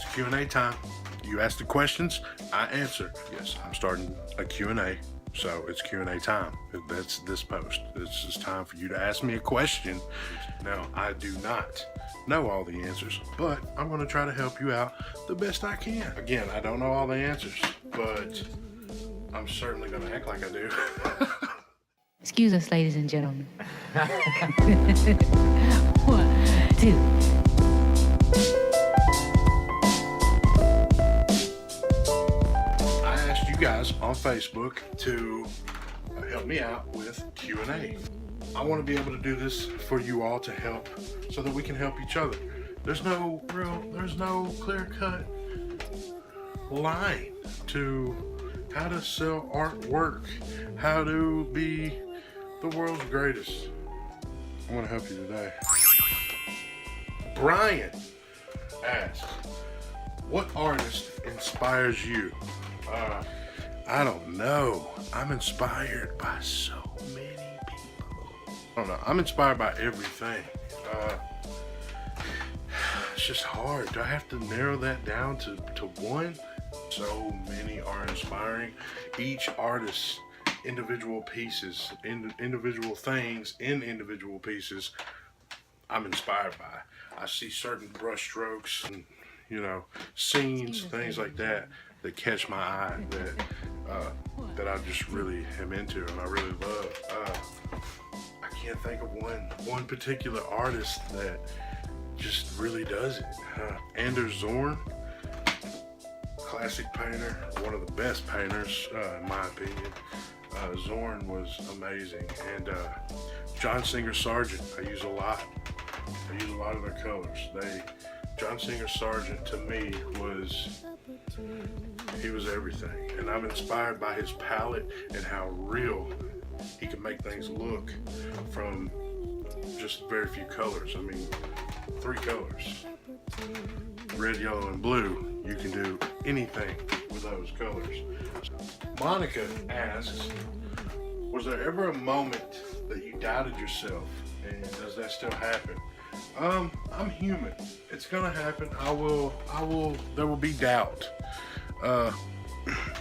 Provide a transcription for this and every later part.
It's Q&A time. You ask the questions, I answer. Yes, I'm starting a Q&A, so it's Q&A time. That's this post. This is time for you to ask me a question. Now, I do not know all the answers, but I'm going to try to help you out the best I can. Again, I don't know all the answers, but I'm certainly going to act like I do. Excuse us, ladies and gentlemen. 1, 2. Guys on Facebook to help me out with Q&A. I want to be able to do this for you all to help so that we can help each other. There's no clear-cut line to how to sell artwork, how to be the world's greatest. I want to help you today. Brian asks, what artist inspires you? I don't know. I'm inspired by so many people. I don't know. I'm inspired by everything. It's just hard. Do I have to narrow that down to one? So many are inspiring. Each artist's individual pieces, individual things in individual pieces, I'm inspired by. I see certain brush strokes and, scenes, things like that catch my eye, that I just really am into and I really love. I can't think of one particular artist that just really does it. Anders Zorn, classic painter, one of the best painters in my opinion. Zorn was amazing, and John Singer Sargent, I use a lot of their colors. John Singer Sargent to me was everything, and I'm inspired by his palette and how real he can make things look from just very few colors. I mean, 3 colors, red, yellow, and blue. You can do anything with those colors. Monica asks, was there ever a moment that you doubted yourself, and does that still happen? I'm human. It's gonna happen. There will be doubt.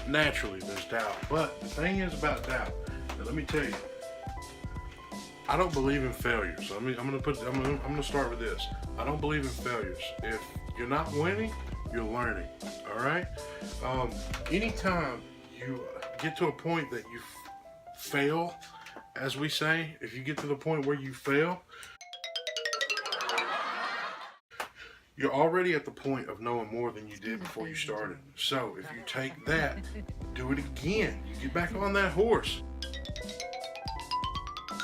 Naturally there's doubt, but the thing is about doubt, and let me tell you, I don't believe in failures. I'm gonna start with this. I don't believe in failures. If you're not winning, you're learning. All right. Anytime you get to a point that you fail, as we say, if you get to the point where you fail, you're already at the point of knowing more than you did before you started. So if you take that, do it again. You get back on that horse,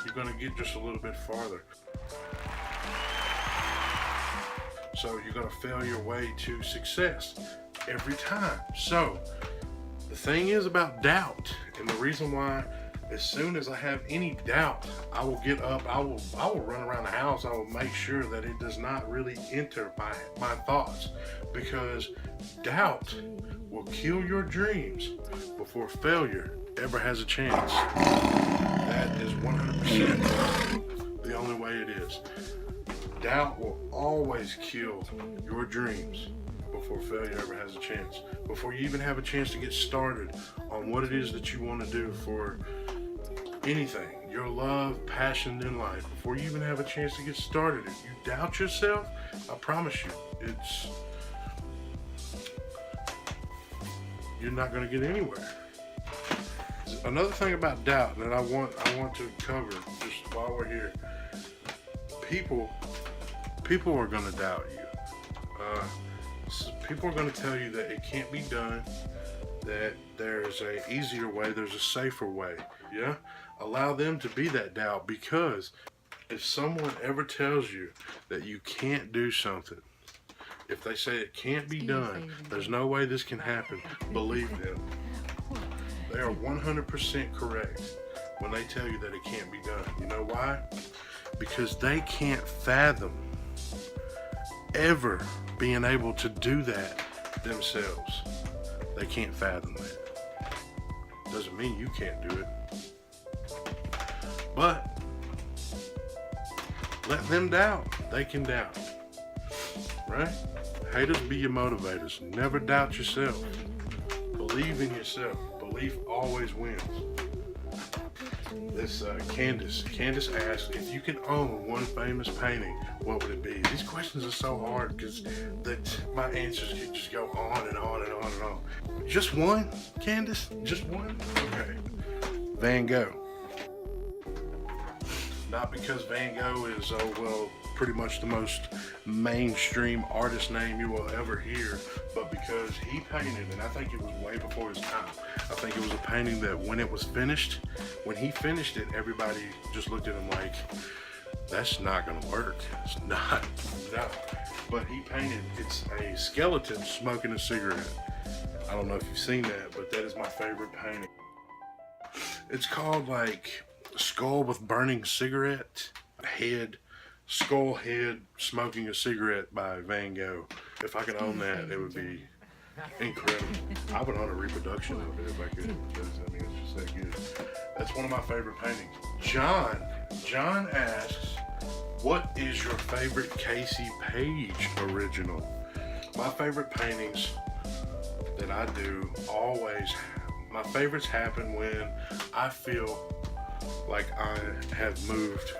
you're gonna get just a little bit farther. So you're gonna fail your way to success every time. So the thing is about doubt, and the reason why, as soon as I have any doubt, I will get up, I will run around the house, I will make sure that it does not really enter my thoughts, because doubt will kill your dreams before failure ever has a chance. That is 100% the only way it is. Doubt will always kill your dreams before failure ever has a chance. Before you even have a chance to get started on what it is that you want to do for anything, your love, passion in life, before you even have a chance to get started, if you doubt yourself, I promise you, you're not going to get anywhere. Another thing about doubt that I want to cover just while we're here, people are going to doubt you. People are going to tell you that it can't be done, that there's an easier way, there's a safer way. Yeah? Allow them to be that doubt, because if someone ever tells you that you can't do something, if they say it can't be done, there's no way this can happen, believe them. They are 100% correct when they tell you that it can't be done. You know why? Because they can't fathom ever being able to do that themselves. They can't fathom that. Doesn't mean you can't do it. But let them doubt. They can doubt. Right? Haters be your motivators. Never doubt yourself. Believe in yourself. Belief always wins. This Candace asked, if you could own one famous painting, what would it be? These questions are so hard because my answers could just go on and on and on and on. Just one, Candace? Just one? Okay. Van Gogh. Not because Van Gogh is, pretty much the most mainstream artist name you will ever hear, but because he painted, and I think it was way before his time. I think it was a painting that when it was finished, when he finished it, everybody just looked at him like, that's not gonna work. It's not, no. But he painted, it's a skeleton smoking a cigarette. I don't know if you've seen that, but that is my favorite painting. It's called like Skull with Burning Cigarette, Head, Skull Head Smoking a Cigarette by Van Gogh. If I could own that, it would be incredible. I would own a reproduction of it if I could, because I mean, it's just that good. That's one of my favorite paintings. John asks, what is your favorite Casey Page original? My favorite paintings that I do always, my favorites happen when I feel like I have moved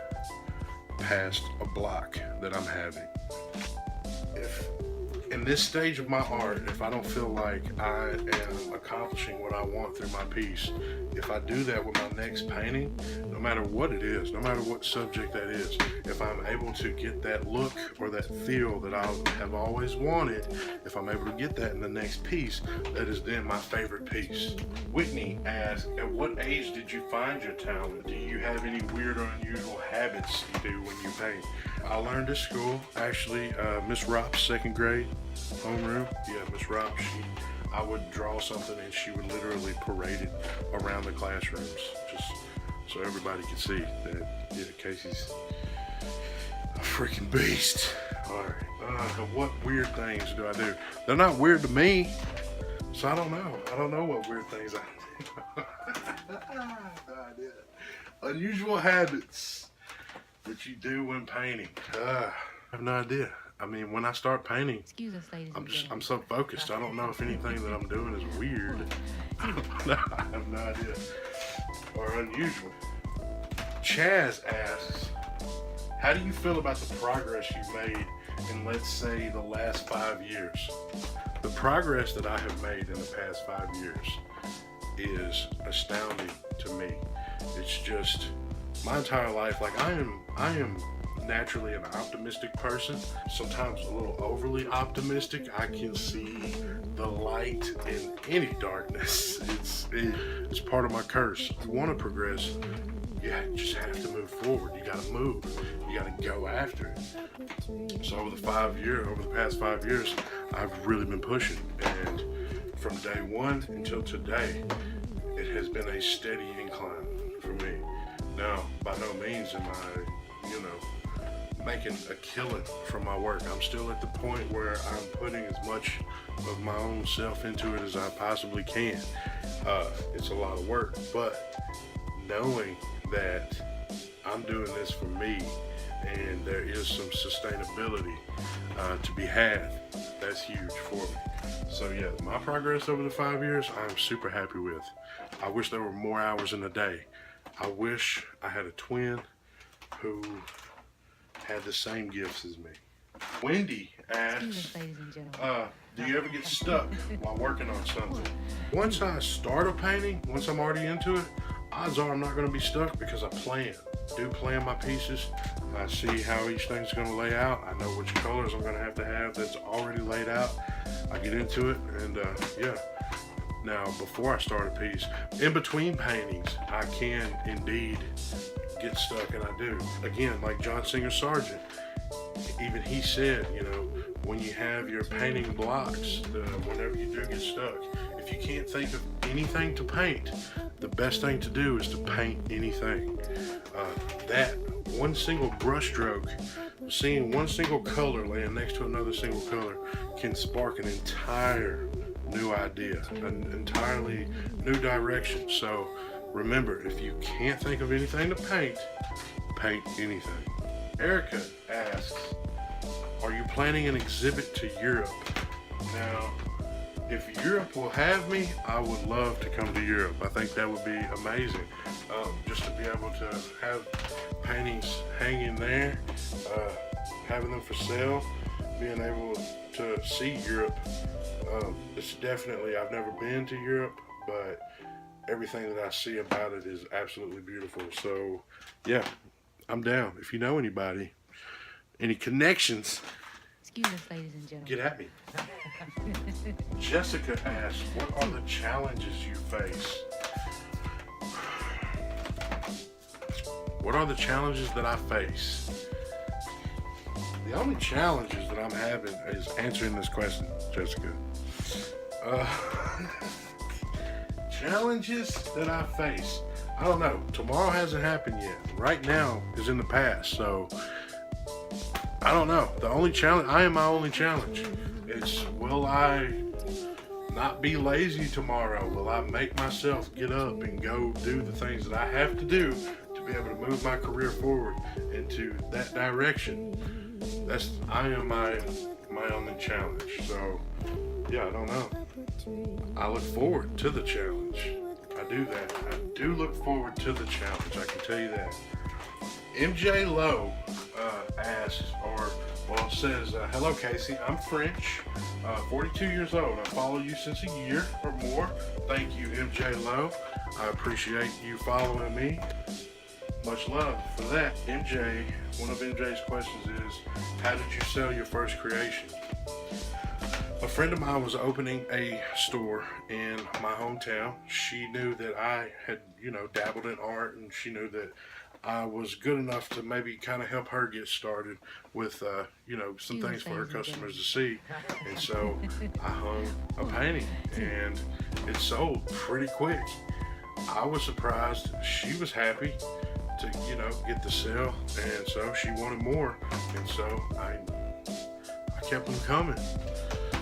past a block that I'm having. If in this stage of my art, if I don't feel like I am accomplishing what I want through my piece, if I do that with my next painting, no matter what it is, no matter what subject that is, if I'm able to get that look or that feel that I have always wanted, if I'm able to get that in the next piece, that is then my favorite piece. Whitney asks, at what age did you find your talent? Do you have any weird or unusual habits you do when you paint? I learned at school, actually, Miss Ropp's second grade homeroom. Yeah, Miss Ropp, I would draw something and she would literally parade it around the classrooms just so everybody could see that, yeah, Casey's a freaking beast. All right, what weird things do I do? They're not weird to me, so I don't know. I don't know what weird things I do. Unusual habits that you do when painting. I have no idea. I mean, when I start painting, I'm so focused. I don't know if anything that I'm doing is weird. I have no idea. Or unusual. Chaz asks, how do you feel about the progress you've made in, let's say, the last 5 years? The progress that I have made in the past 5 years is astounding to me. It's just my entire life. Like I am naturally an optimistic person, sometimes a little overly optimistic. I can see the light in any darkness. It's part of my curse. If you want to progress, you just have to move forward. You gotta move. You gotta go after it. So over the past 5 years, I've really been pushing, and from day one until today, it has been a steady incline for me. Now, by no means am I, making a killing from my work. I'm still at the point where I'm putting as much of my own self into it as I possibly can. It's a lot of work, but knowing that I'm doing this for me and there is some sustainability to be had, that's huge for me. So yeah, my progress over the 5 years, I'm super happy with. I wish there were more hours in the day. I wish I had a twin who had the same gifts as me. Wendy asks, do you ever get stuck while working on something? Once I start a painting, once I'm already into it, odds are I'm not going to be stuck because I do plan my pieces. I see how each thing's going to lay out. I know which colors I'm going to have that's already laid out. I get into it, and yeah. Now, before I start a piece, in between paintings, I can indeed get stuck, and I do. Again, like John Singer Sargent, even he said, when you have your painting blocks, whenever you do get stuck, if you can't think of anything to paint, the best thing to do is to paint anything. That one single brush stroke, seeing one single color laying next to another single color, can spark an entire new idea, an entirely new direction. So remember, if you can't think of anything to paint, paint anything. Erica asks, are you planning an exhibit to Europe? Now, if Europe will have me, I would love to come to Europe. I think that would be amazing. Just to be able to have paintings hanging there, having them for sale, being able to see Europe. It's definitely, I've never been to Europe, but everything that I see about it is absolutely beautiful. So yeah, I'm down. If you know anybody, any connections, Excuse us, ladies and gentlemen. get at me. Jessica asks, what are the challenges you face? What are the challenges that I face? The only challenges that I'm having is answering this question, Jessica. Challenges that I face. I don't know. Tomorrow hasn't happened yet. Right now is in the past. So I don't know. The only challenge, I am my only challenge. It's, will I not be lazy tomorrow? Will I make myself get up and go do the things that I have to do to be able to move my career forward into that direction? I am my only challenge. So yeah, I don't know. I look forward to the challenge. I do that. I do look forward to the challenge. I can tell you that. MJ Lowe asks, says, hello Casey, I'm French, 42 years old. I follow you since a year or more. Thank you, MJ Lowe. I appreciate you following me. Much love for that. MJ, one of MJ's questions is, how did you sell your first creation? A friend of mine was opening a store in my hometown. She knew that I had, dabbled in art, and she knew that I was good enough to maybe kind of help her get started with, some things for her customers to see. And so I hung a painting, and it sold pretty quick. I was surprised. She was happy to, get the sale, and so she wanted more. And so I kept them coming.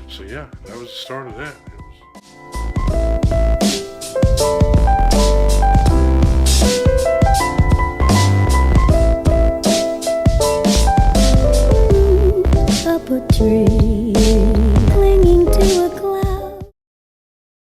So yeah, that was the start of that. Up a tree.